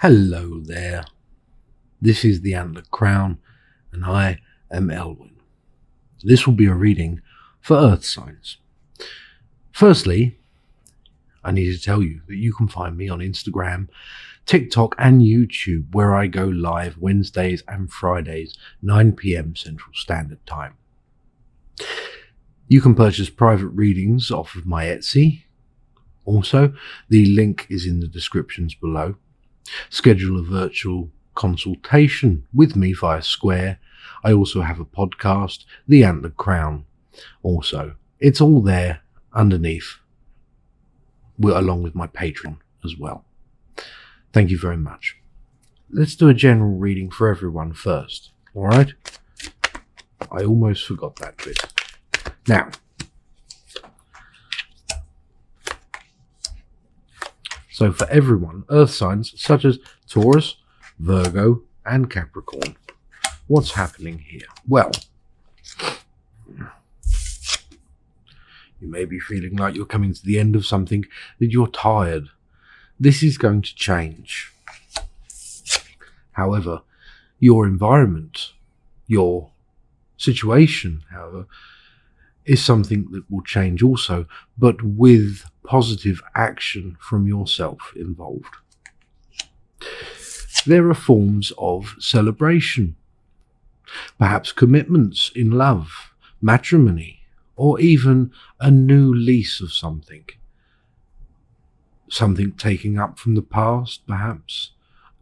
Hello there. This is the Antlered Crown, and I am Elwyn. This will be a reading for Earth signs. Firstly, I need to tell you that you can find me on Instagram, TikTok and YouTube, where I go live Wednesdays and Fridays, 9 p.m. Central Standard Time. You can purchase private readings off of my Etsy. Also, the link is in the descriptions below. Schedule a virtual consultation with me via Square. I also have a podcast, The Antlered Crown. Also, it's all there underneath, along with my Patreon as well. Thank you very much. Let's do a general reading for everyone first, alright? I almost forgot that bit. Now, so for everyone, Earth signs such as Taurus, Virgo and Capricorn, what's happening here? Well, you may be feeling like you're coming to the end of something, that you're tired. This is going to change. However, your environment, your situation, however, is something that will change also, but with positive action from yourself involved. There are forms of celebration, perhaps commitments in love, matrimony, or even a new lease of something. Something taking up from the past, perhaps,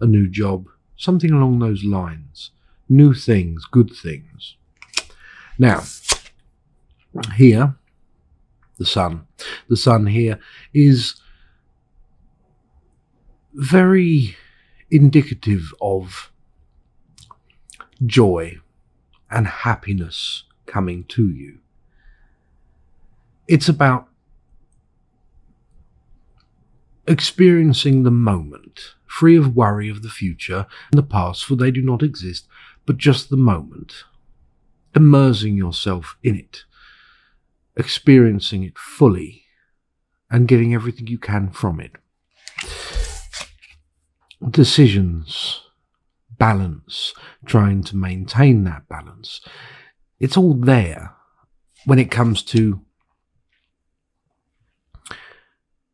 a new job, something along those lines. New things, good things. Now, here, the sun. The sun here is very indicative of joy and happiness coming to you. It's about experiencing the moment, free of worry of the future and the past, for they do not exist, but just the moment. Immersing yourself in it, experiencing it fully, and getting everything you can from it. Decisions, balance, trying to maintain that balance. It's all there when it comes to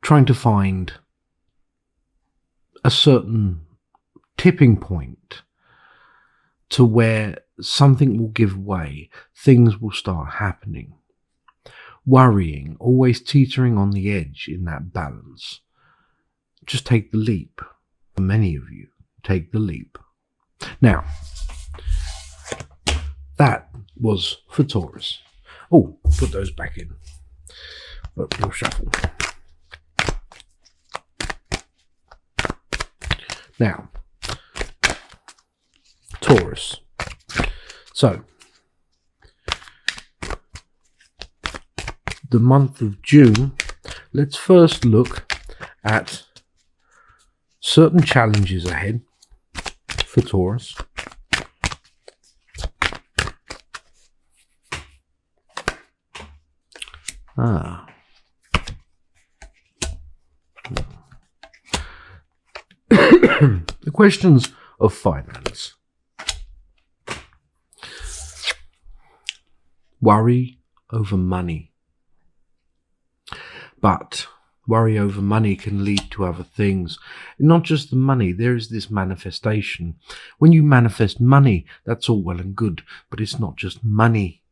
trying to find a certain tipping point to where something will give way, things will start happening. Worrying, always teetering on the edge in that balance. Just take the leap. For many of you, take the leap. Now, that was for Taurus. Oh, put those back in. But we'll shuffle. Now, Taurus. So, the month of June, let's first look at certain challenges ahead for Taurus. The questions of finance. Worry over money. But worry over money can lead to other things. Not just the money, there is this manifestation. When you manifest money, that's all well and good, but it's not just money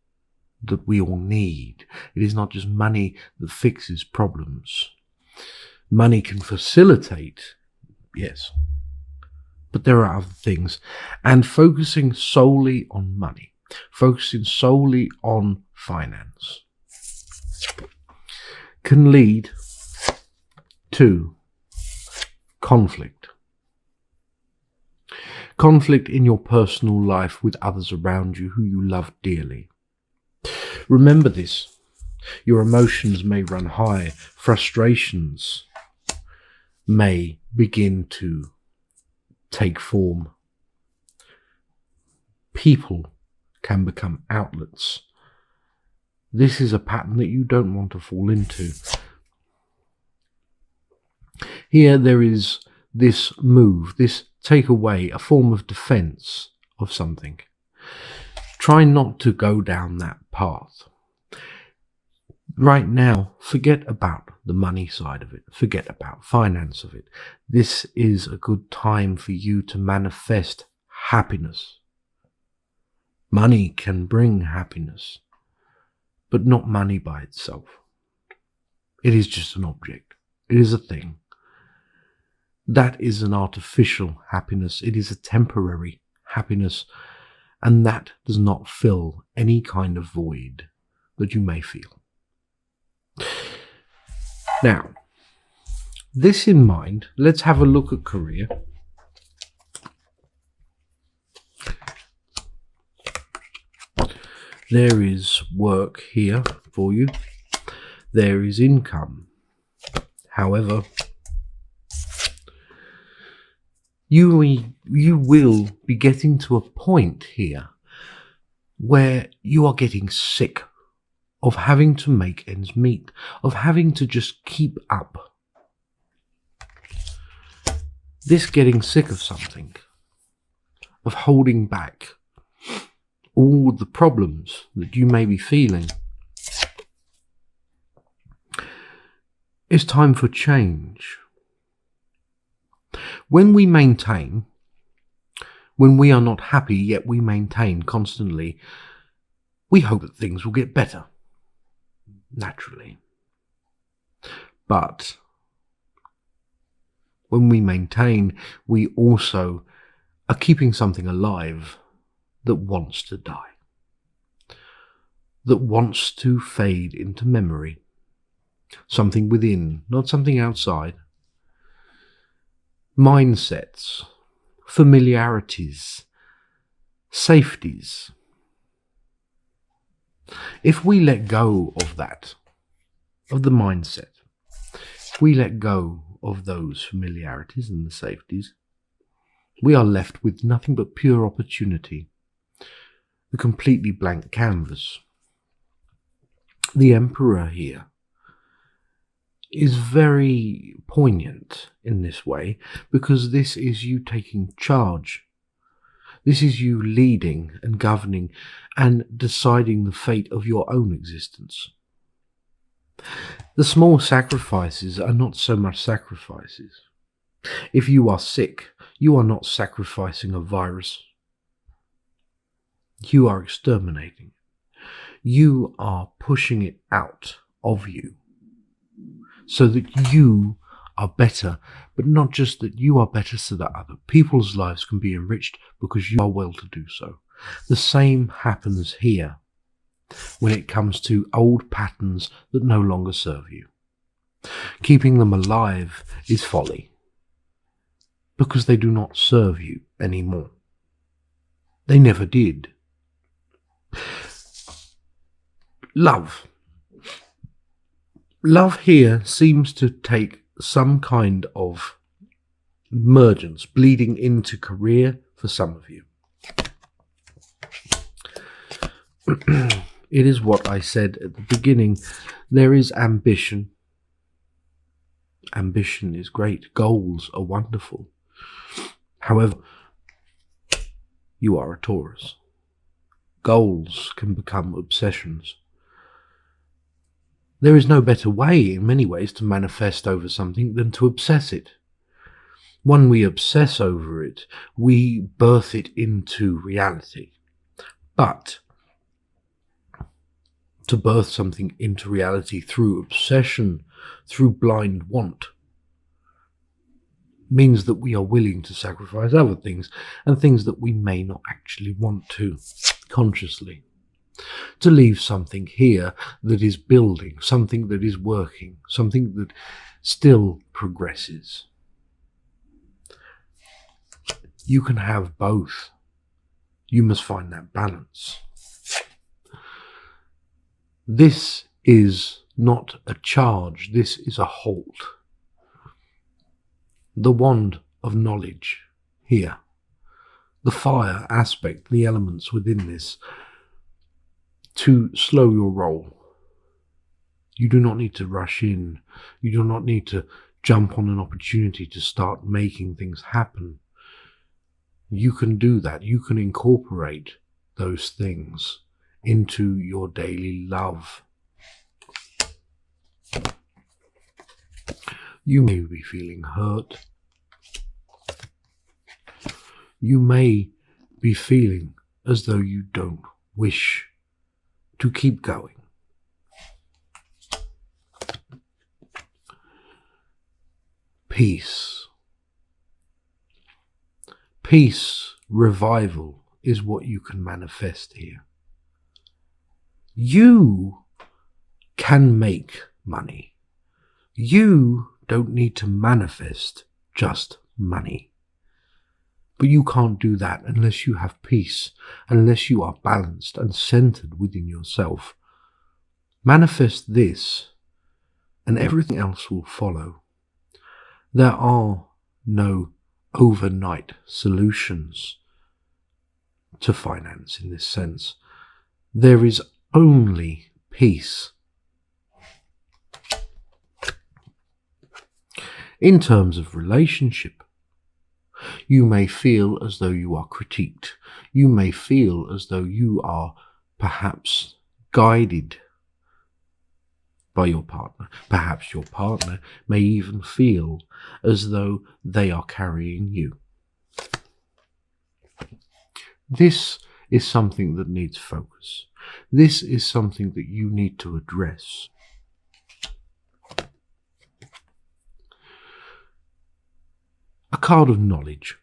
that we all need. It is not just money that fixes problems. Money can facilitate, yes, but there are other things. And focusing solely on money, focusing solely on finance, can lead to conflict. Conflict in your personal life with others around you who you love dearly. Remember this. Your emotions may run high. Frustrations may begin to take form. People can become outlets. This is a pattern that you don't want to fall into. Here there is this move, this take away a form of defense of something. Try not to go down that path. Right now, forget about the money side of it. Forget about finance of it. This is a good time for you to manifest happiness. Money can bring happiness, but not money by itself. It is just an object. It is a thing. That is an artificial happiness. It is a temporary happiness, and that does not fill any kind of void that you may feel. Now, this in mind, let's have a look at career. There is work here for you. There is income. However, you will be getting to a point here where you are getting sick of having to make ends meet, of having to just keep up. This getting sick of something, of holding back all the problems that you may be feeling. It's time for change. When we maintain, when we are not happy yet we maintain constantly, we hope that things will get better. Naturally. But when we maintain, we also are keeping something alive that wants to die, that wants to fade into memory. Something within, not something outside. Mindsets, familiarities, safeties. If we let go of that, of the mindset, if we let go of those familiarities and the safeties, we are left with nothing but pure opportunity, a completely blank canvas. The Emperor here is very poignant in this way, because this is you taking charge. This is you leading and governing and deciding the fate of your own existence. The small sacrifices are not so much sacrifices. If you are sick, you are not sacrificing a virus. You are exterminating it. You are pushing it out of you so that you are better, but not just that you are better so that other people's lives can be enriched because you are well to do so. The same happens here when it comes to old patterns that no longer serve you. Keeping them alive is folly because they do not serve you anymore. They never did. Love. Love here seems to take some kind of emergence, bleeding into career for some of you. It is what I said at the beginning. There is ambition. Ambition is great. Goals are wonderful. However, you are a Taurus. Goals can become obsessions. There is no better way, in many ways, to manifest over something than to obsess it. When we obsess over it, we birth it into reality. But to birth something into reality through obsession, through blind want, means that we are willing to sacrifice other things, and things that we may not actually want to, consciously. To leave something here that is building, something that is working, something that still progresses. You can have both. You must find that balance. This is not a charge, this is a halt. The wand of knowledge here, the fire aspect, the elements within this, to slow your roll. You do not need to rush in. You do not need to jump on an opportunity to start making things happen. you can do that. You can incorporate those things into your daily love. You may be feeling hurt. You may be feeling as though you don't wish to keep going. Peace. Peace, revival is what you can manifest here. You can make money. You don't need to manifest just money. But you can't do that unless you have peace, unless you are balanced and centered within yourself. Manifest this, and everything else will follow. There are no overnight solutions to finance in this sense. There is only peace. In terms of relationship, you may feel as though you are critiqued. You may feel as though you are perhaps guided by your partner. Perhaps your partner may even feel as though they are carrying you. This is something that needs focus. This is something that you need to address. A card of knowledge.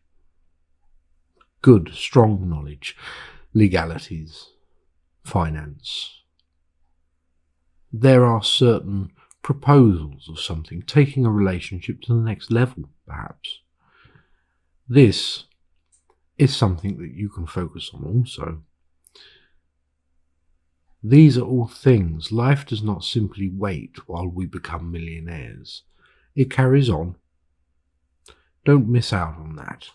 Good, strong knowledge. Legalities. Finance. There are certain proposals of something, taking a relationship to the next level, perhaps. This is something that you can focus on also. These are all things. Life does not simply wait while we become millionaires. It carries on. Don't miss out on that.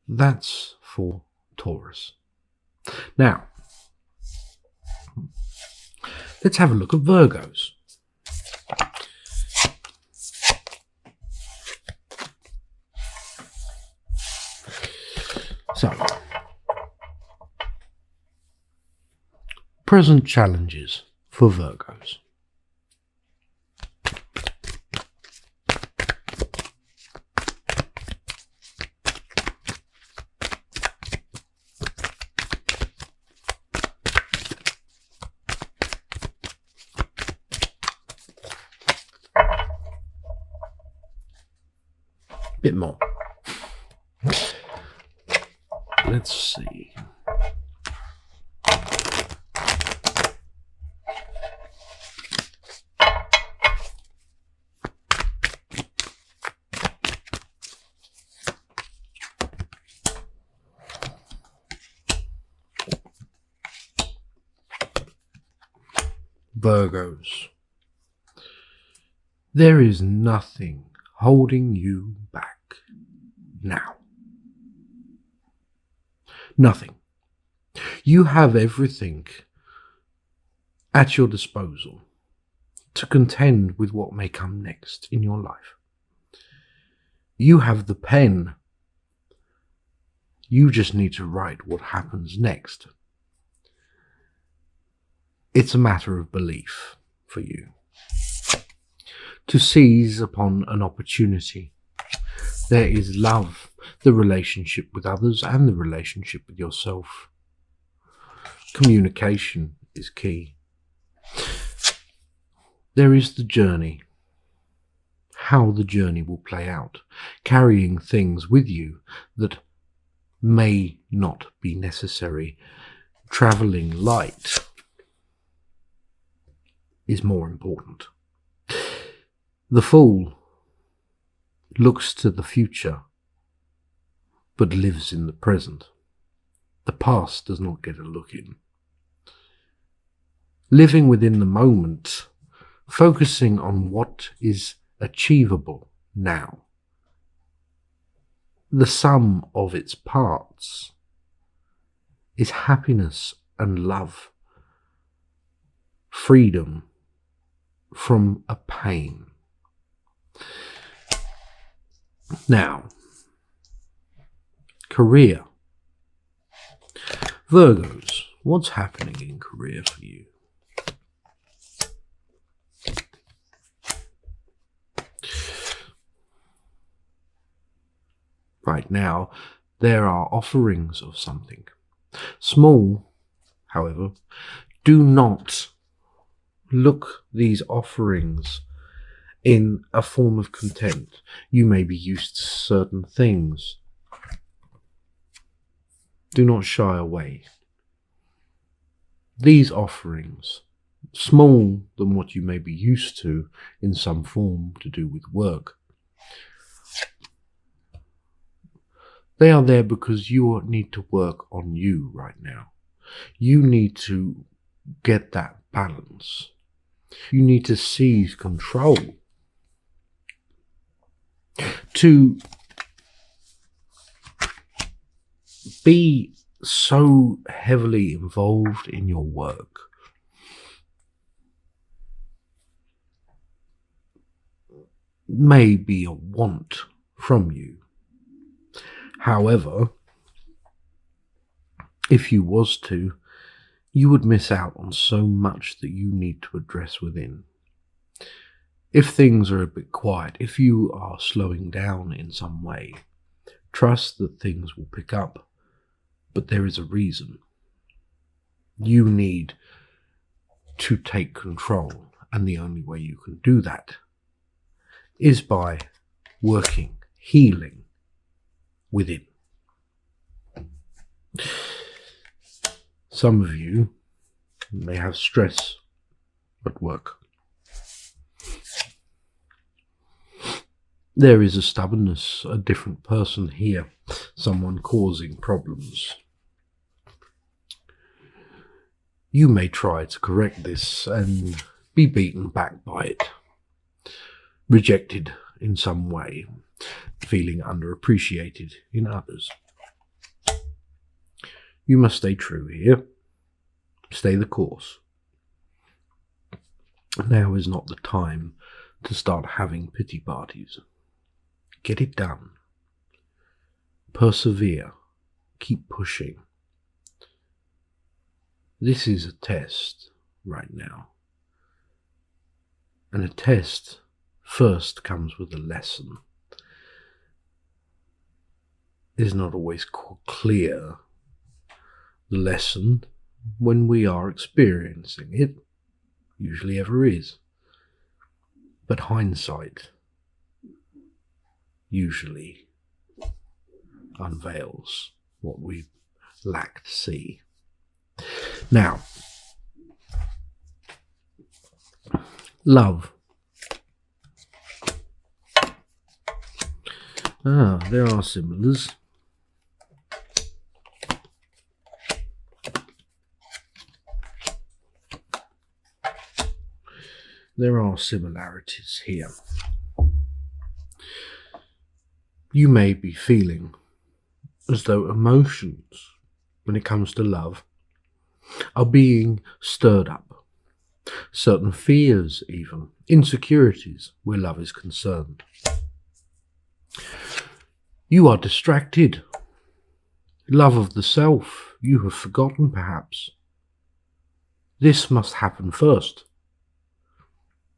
That's for Taurus. Now, let's have a look at Virgos. So, present challenges for Virgos. Bit more. Let's see. Virgos. There is nothing holding you back now. Nothing. You have everything at your disposal to contend with what may come next in your life. You have the pen. You just need to write what happens next. It's a matter of belief for you. To seize upon an opportunity. There is love, the relationship with others and the relationship with yourself. Communication is key. There is the journey. How the journey will play out, carrying things with you that may not be necessary. Travelling light is more important. The fool looks to the future, but lives in the present. The past does not get a look in. Living within the moment, focusing on what is achievable now. The sum of its parts is happiness and love, freedom from a pain. Now, career. Virgos, what's happening in career for you? Right now, there are offerings of something. Small, however. Do not look these offerings in a form of contempt. You may be used to certain things. Do not shy away. These offerings, small than what you may be used to in some form to do with work, they are there because you need to work on you right now. You need to get that balance. You need to seize control. To be so heavily involved in your work may be a want from you. However, if you was to, you would miss out on so much that you need to address within. If things are a bit quiet, if you are slowing down in some way, trust that things will pick up, but there is a reason. You need to take control, and the only way you can do that is by working, healing within. Some of you may have stress at work. There is a stubbornness, a different person here, someone causing problems. You may try to correct this and be beaten back by it, rejected in some way, feeling underappreciated in others. You must stay true here, stay the course. Now is not the time to start having pity parties. Get it done. Persevere. Keep pushing. This is a test right now. And a test first comes with a lesson. It is not always clear, the lesson, when we are experiencing it. Usually ever is. But hindsight usually unveils what we lack to see. Now, love. There are similars. There are similarities here. You may be feeling as though emotions, when it comes to love, are being stirred up. Certain fears, even insecurities, where love is concerned. You are distracted. Love of the self, you have forgotten perhaps. This must happen first.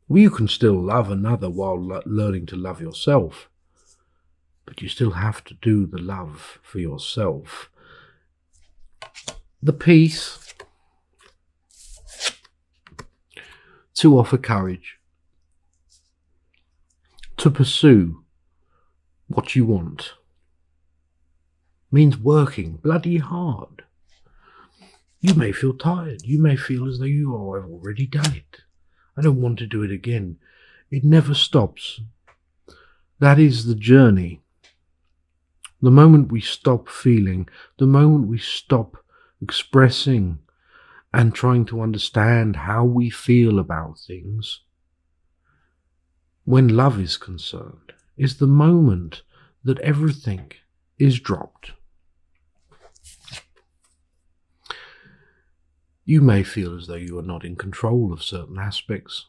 You can still love another while learning to love yourself. But you still have to do the love for yourself. The peace to offer courage, to pursue what you want, means working bloody hard. You may feel tired. You may feel as though I've already done it. I don't want to do it again. It never stops. That is the journey. The moment we stop feeling, the moment we stop expressing and trying to understand how we feel about things, when love is concerned, is the moment that everything is dropped. You may feel as though you are not in control of certain aspects.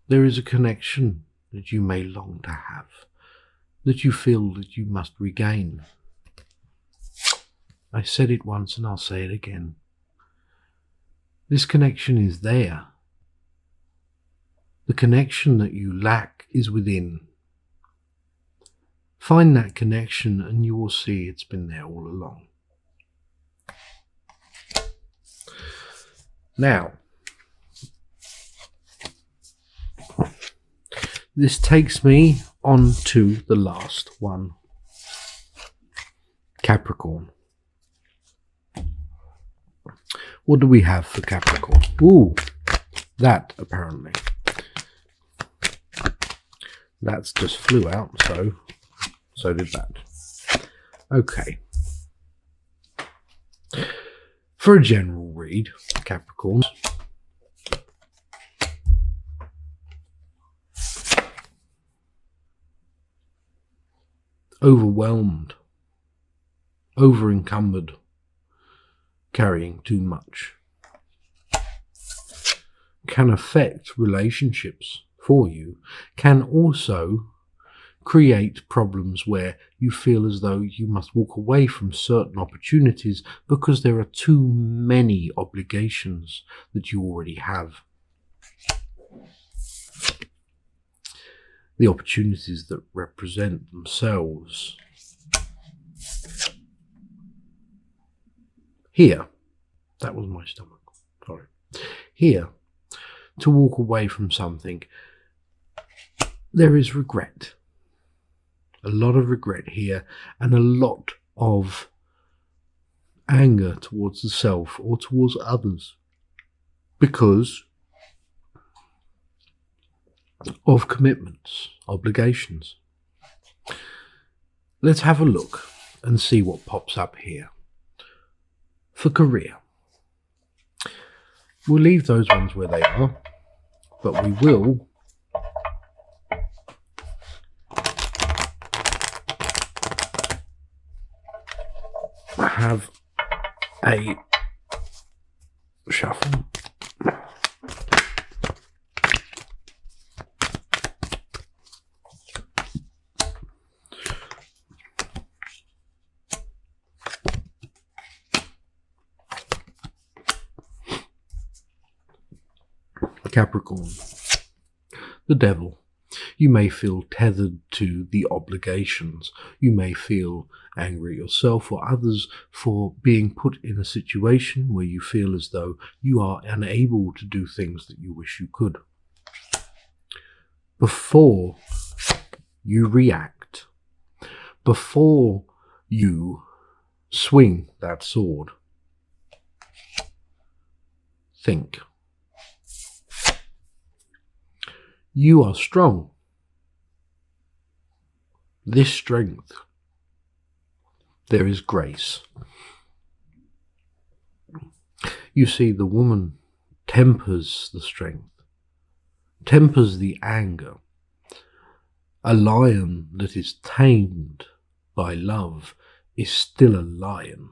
There is a connection that you may long to have, that you feel that you must regain. I said it once and I'll say it again. This connection is there. The connection that you lack is within. Find that connection and you will see it's been there all along. Now, this takes me on to the last one, Capricorn. What do we have for Capricorn? Ooh, that apparently. That's just flew out, so did that. Okay. For a general read, Capricorns. Overwhelmed, over-encumbered, carrying too much. Can affect relationships for you, can also create problems where you feel as though you must walk away from certain opportunities because there are too many obligations that you already have. The opportunities that represent themselves here, that was my stomach, sorry, here, to walk away from something, there is regret. A lot of regret here and a lot of anger towards the self or towards others because of commitments, obligations. Let's have a look and see what pops up here. For career, we'll leave those ones where they are, but we will have a shuffle. Capricorn, the devil. You may feel tethered to the obligations. You may feel angry at yourself or others for being put in a situation where you feel as though you are unable to do things that you wish you could. Before you react, before you swing that sword, think. You are strong. This strength, there is grace. You see, the woman tempers the strength, tempers the anger. A lion that is tamed by love is still a lion.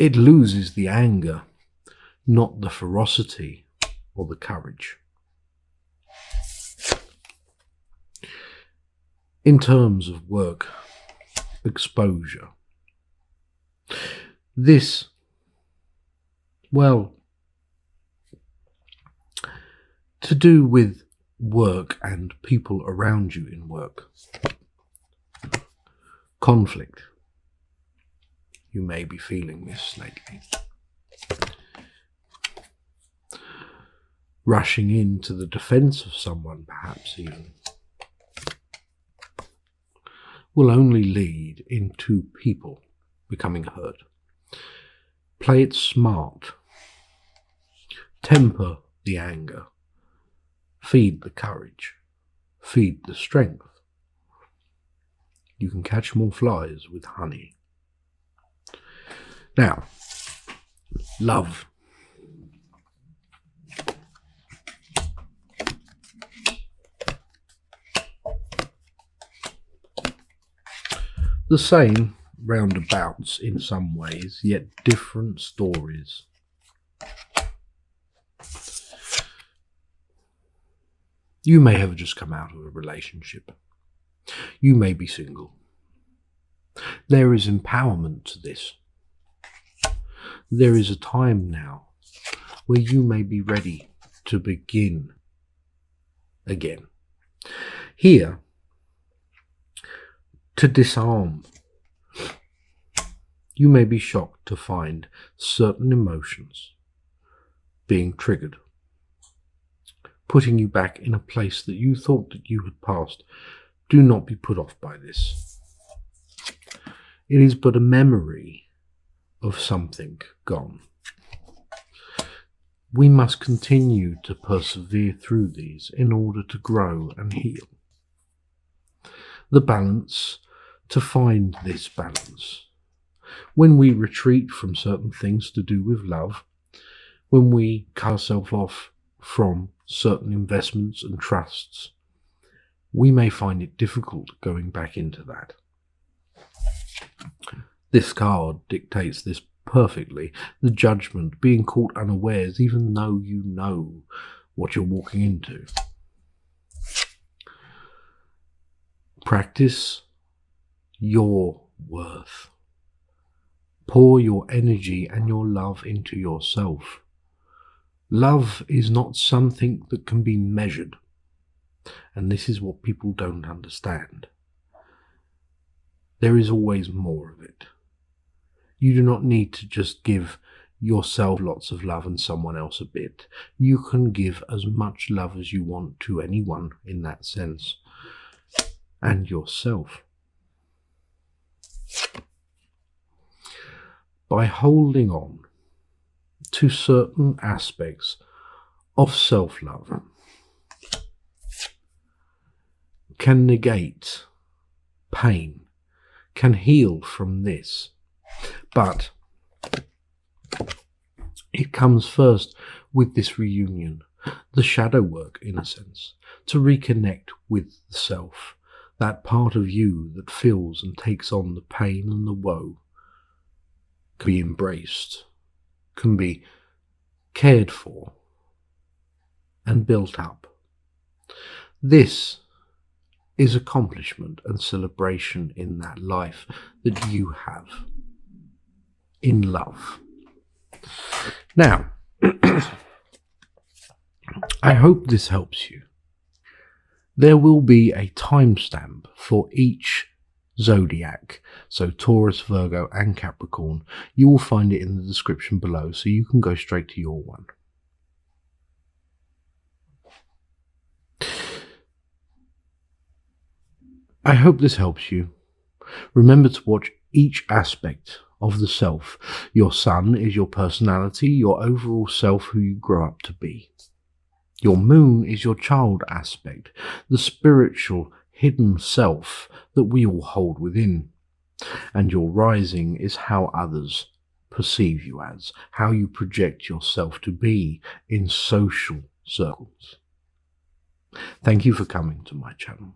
It loses the anger, not the ferocity or the courage. In terms of work exposure, this, well, to do with work and people around you in work. Conflict. You may be feeling this lately. Rushing into the defense of someone, perhaps even, will only lead into people becoming hurt. Play it smart. Temper the anger. Feed the courage. Feed the strength. You can catch more flies with honey. Now, love. The same roundabouts in some ways, yet different stories. You may have just come out of a relationship. You may be single. There is empowerment to this. There is a time now where you may be ready to begin again. Here, to disarm, you may be shocked to find certain emotions being triggered, putting you back in a place that you thought that you had passed. Do not be put off by this. It is but a memory of something gone. We must continue to persevere through these in order to grow and heal. The balance, to find this balance. When we retreat from certain things to do with love, when we cut ourselves off from certain investments and trusts, we may find it difficult going back into that. This card dictates this perfectly. The judgment, being caught unawares, even though you know what you're walking into. Practice your worth. Pour your energy and your love into yourself. Love is not something that can be measured. And this is what people don't understand. There is always more of it. You do not need to just give yourself lots of love and someone else a bit. You can give as much love as you want to anyone in that sense. And yourself. By holding on to certain aspects of self-love can negate pain, can heal from this. But it comes first with this reunion, the shadow work in a sense, to reconnect with the self, that part of you that feels and takes on the pain and the woe, can be embraced, can be cared for and built up. This is accomplishment and celebration in that life that you have in love. Now, I hope this helps you. There will be a timestamp for each zodiac, so Taurus, Virgo and Capricorn. You will find it in the description below, so you can go straight to your one. I hope this helps you. Remember to watch each aspect of the self. Your sun is your personality, your overall self, who you grow up to be. Your moon is your child aspect, the spiritual hidden self that we all hold within. And your rising is how others perceive you as, how you project yourself to be in social circles. Thank you for coming to my channel.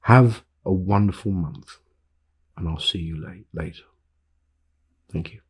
Have a wonderful month, and I'll see you later. Thank you.